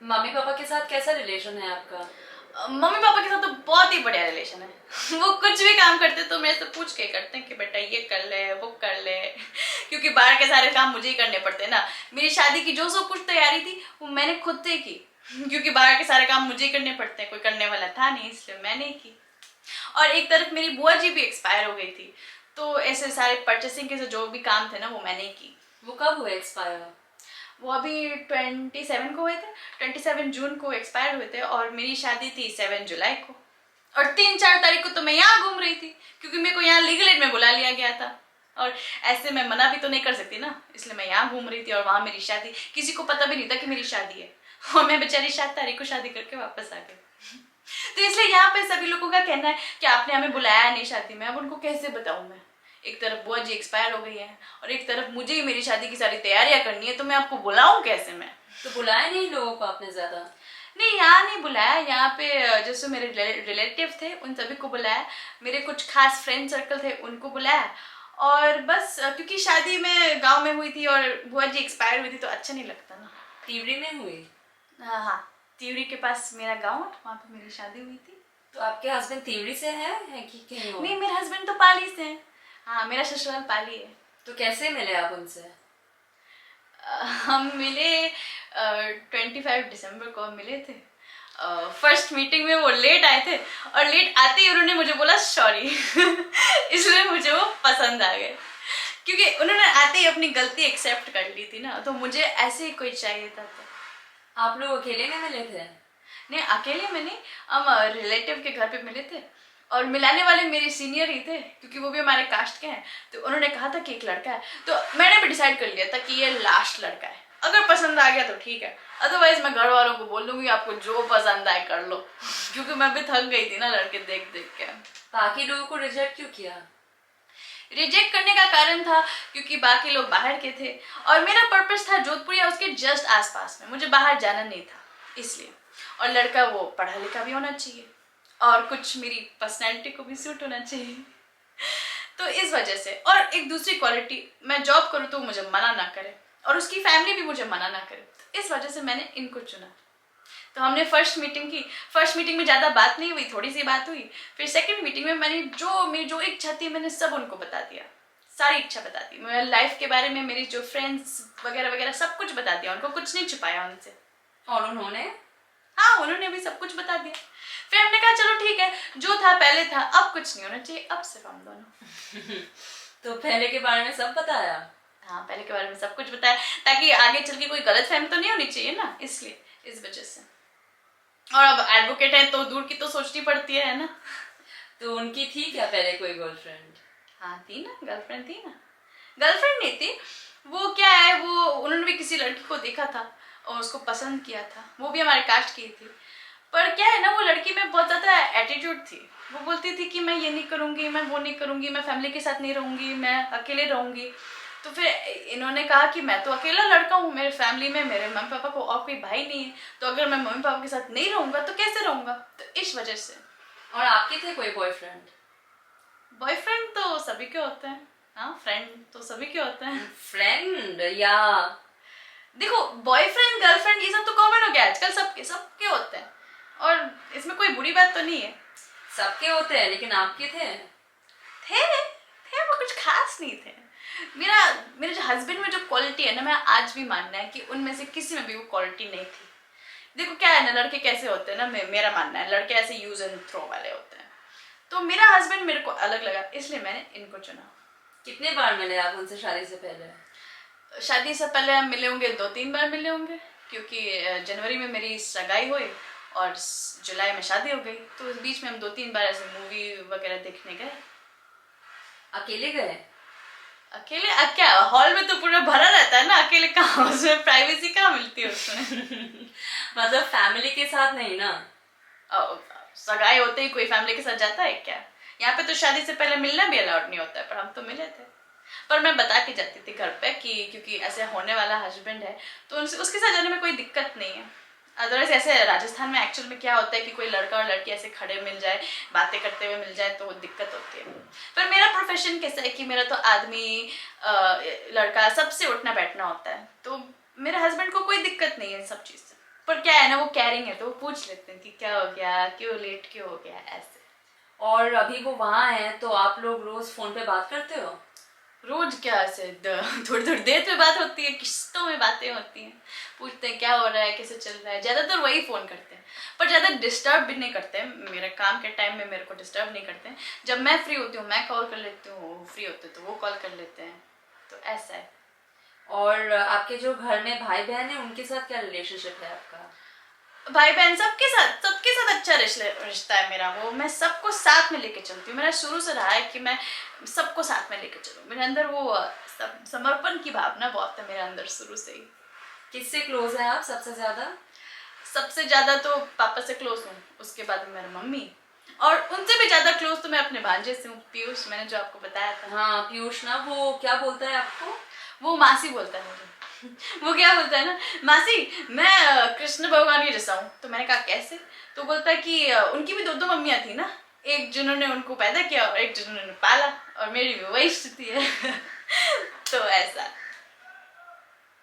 Mummy papa के साथ कैसा रिलेशन है आपका? मम्मी पापा के साथ तो बहुत ही बढ़िया रिलेशन है। वो कुछ भी काम करते तो मेरे से पूछ के करते हैं कि बेटा ये कर ले वो कर ले क्योंकि बाहर के सारे काम मुझे ही करने पड़ते हैं ना। मेरी शादी की जो सब कुछ तैयारी थी वो मैंने खुद से की क्योंकि बाहर के सारे काम मुझे ही करने पड़ते हैं, कोई करने वाला था नहीं इसलिए मैंने ही की। और एक तरफ मेरी बुआ जी भी एक्सपायर हो गई थी, तो ऐसे सारे परचेसिंग के जो भी काम थे ना वो मैंने ही की। वो कब हुए एक्सपायर? वो अभी 27 को हुए थे, 27 जून को एक्सपायर हुए थे और मेरी शादी थी 7 जुलाई को। और 3-4 तारीख को तो मैं यहाँ घूम रही थी क्योंकि मेरे को यहाँ लीगल एड में बुला लिया गया था और ऐसे मैं मना भी तो नहीं कर सकती ना, इसलिए मैं यहाँ घूम रही थी और वहाँ मेरी शादी, किसी को पता भी नहीं था कि मेरी शादी है और मैं बेचारी 7 तारीख को शादी करके वापस आ गई। तो इसलिए यहाँ पे सभी लोगों का कहना है कि आपने हमें बुलाया नहीं शादी में। अब उनको कैसे बताऊँ मैं, एक तरफ बुआ जी एक्सपायर हो गई है और एक तरफ मुझे ही मेरी शादी की सारी तैयारियां करनी है, तो मैं आपको बुलाऊं कैसे मैं? तो बुलाया नहीं लोगों को आपने ज्यादा? नहीं यहाँ नहीं बुलाया, यहाँ पे जैसे मेरे रिलेटिव थे उन सभी को बुलाया, मेरे कुछ खास फ्रेंड सर्कल थे उनको बुलाया और बस क्योंकि शादी में गांव में हुई थी और बुआ जी एक्सपायर हुई थी तो अच्छा नहीं लगता ना। तीवरी में हुई? हाँ हाँ, तिवरी के पास मेरा गाँव है, वहाँ पे मेरी शादी हुई थी। तो आपके हस्बैंड तीवरी से है कि कहीं और? नहीं मेरे हस्बैंड तो पाली से हैं। हाँ मेरा ससुराल पाली है। तो कैसे मिले आप उनसे? हम मिले 25 दिसंबर को हम मिले थे। फर्स्ट मीटिंग में वो लेट आए थे और लेट आते ही उन्होंने मुझे बोला सॉरी इसलिए मुझे वो पसंद आ गए क्योंकि उन्होंने आते ही अपनी गलती एक्सेप्ट कर ली थी ना, तो मुझे ऐसे ही कोई चाहिए था। तो आप लोग अकेले में मिले थे? नहीं अकेले में नहीं, हम रिलेटिव के घर पे मिले थे और मिलाने वाले मेरे सीनियर ही थे क्योंकि वो भी हमारे कास्ट के हैं। तो उन्होंने कहा था कि एक लड़का है, तो मैंने भी डिसाइड कर लिया था कि ये लास्ट लड़का है, अगर पसंद आ गया तो ठीक है, अदरवाइज मैं घर वालों को बोल दूंगी आपको जो पसंद आए कर लो क्योंकि मैं भी थक गई थी ना लड़के देख देख के। बाकी लोगों को रिजेक्ट क्यों किया? रिजेक्ट करने का कारण था क्योंकि बाकी लोग बाहर के थे और मेरा पर्पस था जोधपुर या उसके जस्ट आसपास में, मुझे बाहर जाना नहीं था इसलिए। और लड़का वो पढ़ा लिखा भी होना चाहिए और कुछ मेरी पर्सनैलिटी को भी सूट होना चाहिए तो इस वजह से। और एक दूसरी क्वालिटी, मैं जॉब करूँ तो मुझे मना ना करे और उसकी फैमिली भी मुझे मना ना करे, तो इस वजह से मैंने इनको चुना। तो हमने फर्स्ट मीटिंग में ज़्यादा बात नहीं हुई, थोड़ी सी बात हुई। फिर सेकंड मीटिंग में मैंने मेरी जो इच्छा थी मैंने सब उनको बता दिया, सारी इच्छा बता दी, मेरे लाइफ के बारे में, मेरी जो फ्रेंड्स वगैरह वगैरह सब कुछ बता दिया उनको, कुछ नहीं छुपाया उनसे। और उन्होंने? हाँ उन्होंने भी सब कुछ बता दिया। फिर हमने कहा चलो ठीक है, जो था पहले था, अब कुछ नहीं होना चाहिए, अब सिर्फ हम दोनों। तो पहले के बारे में सब बताया? हाँ पहले के बारे में सब कुछ बताया ताकि आगे चल के कोई गलत फहमी तो नहीं होनी चाहिए ना, इसलिए, इस वजह से। और अब एडवोकेट है तो दूर की तो सोचनी पड़ती है ना। तो उनकी थी क्या पहले कोई गर्लफ्रेंड? हाँ थी ना, गर्लफ्रेंड थी ना। गर्लफ्रेंड नहीं थी, वो क्या है, वो उन्होंने भी किसी लड़की को देखा था और उसको पसंद किया था, वो भी हमारे कास्ट की थी। पर क्या है ना, वो लड़की में बहुत ज़्यादा एटीट्यूड थी, वो बोलती थी कि मैं ये नहीं करूँगी, मैं वो नहीं करूँगी, मैं फैमिली के साथ नहीं रहूँगी, मैं अकेले रहूँगी। तो फिर इन्होंने कहा कि मैं तो अकेला लड़का हूँ, मेरे फैमिली में मेरे मम्मी पापा को और कोई भाई नहीं है, तो अगर मैं मम्मी पापा के साथ नहीं रहूँगा तो कैसे रहूँगा, तो इस वजह से। और आपके थे कोई बॉयफ्रेंड? बॉयफ्रेंड तो सभी के होते हैं, हाँ फ्रेंड तो सभी के होते हैं। फ्रेंड या? देखो बॉयफ्रेंड गर्लफ्रेंड ये सब तो कॉमन हो गया आजकल, सबके होते हैं और इसमें कोई बुरी बात तो नहीं है। सबके होते हैं, लेकिन आपके थे? थे वो कुछ खास नहीं थे। मेरे जो हस्बैंड में जो क्वालिटी है ना, मैं आज भी मानना है कि उनमें से किसी में भी वो क्वालिटी नहीं थी। देखो क्या है ना, लड़के कैसे होते हैं ना, मेरा मानना है लड़के ऐसे यूज एंड थ्रो वाले होते हैं, तो मेरा हस्बैंड मेरे को अलग लगा इसलिए मैंने इनको चुना। कितने बार मिले आप उनसे शादी से पहले? शादी से पहले हम मिले होंगे 2-3 बार मिले होंगे क्योंकि जनवरी में मेरी सगाई हुई और जुलाई में शादी हो गई, तो उस बीच में हम 2-3 बार ऐसे मूवी वगैरह देखने गए। अकेले गए? अकेले क्या, हॉल में तो पूरा भरा रहता है ना, अकेले कहाँ, उसमें प्राइवेसी कहाँ मिलती है उसमें मतलब फैमिली के साथ नहीं ना? सगाई होते ही कोई फैमिली के साथ जाता है क्या? यहाँ पे तो शादी से पहले मिलना भी अलाउड नहीं होता है, पर हम तो मिले थे। पर मैं बता के जाती थी घर पे कि क्योंकि ऐसे होने वाला हस्बैंड है तो उसके साथ जाने में कोई दिक्कत नहीं है। अदरवाइज ऐसे राजस्थान में एक्चुअल में क्या होता है कि कोई लड़का और लड़की ऐसे खड़े मिल जाए, बातें करते हुए मिल जाए तो वो दिक्कत होती है। पर मेरा प्रोफेशन कैसा है कि मेरा तो आदमी लड़का सबसे उठना बैठना होता है, तो मेरे हस्बैंड को कोई दिक्कत नहीं है सब चीज़ से। पर क्या है ना, वो कैरिंग है तो वो पूछ लेते हैं कि क्या हो गया, क्यों लेट क्यों हो गया, ऐसे। और अभी वो वहां है तो आप लोग रोज फोन पे बात करते हो? रोज क्या ऐसे थोड़ी थोड़ी देर में बात होती है, किस्तों में बातें होती हैं, पूछते हैं क्या हो रहा है, कैसे चल रहा है, ज्यादातर वही फोन करते हैं। पर ज्यादा डिस्टर्ब भी नहीं करते हैं, मेरे काम के टाइम में मेरे को डिस्टर्ब नहीं करते हैं। जब मैं फ्री होती हूँ मैं कॉल कर लेती हूँ, वो फ्री होते तो वो कॉल कर लेते हैं, तो ऐसा है। और आपके जो घर में भाई बहन है उनके साथ क्या रिलेशनशिप है आपका? भाई बहन सबके साथ अच्छा रिश्ता है मेरा। वो मैं सबको साथ में लेके चलती हूँ, मेरा शुरू से रहा है कि मैं सबको साथ में लेके चलूँ। मेरे अंदर वो समर्पण की भावना बहुत है मेरे अंदर शुरू से ही। किससे क्लोज है आप सबसे ज्यादा? सबसे ज्यादा तो पापा से क्लोज हूँ, उसके बाद मेरी मम्मी, और उनसे भी ज्यादा क्लोज तो मैं अपने भांजे से हूँ, पीयूष, मैंने जो आपको बताया था। हाँ पीयूष ना, वो क्या बोलता है आपको? वो मासी बोलता है मुझे। वो क्या बोलता है ना, मासी मैं कृष्ण भगवान के जैसा हूँ। तो मैंने कहा कैसे? तो बोलता है कि उनकी भी दो दो मम्मियाँ थी ना, एक जिन्होंने उनको पैदा किया और एक जिन्होंने पाला, और मेरी भी वही स्थिति है। तो ऐसा।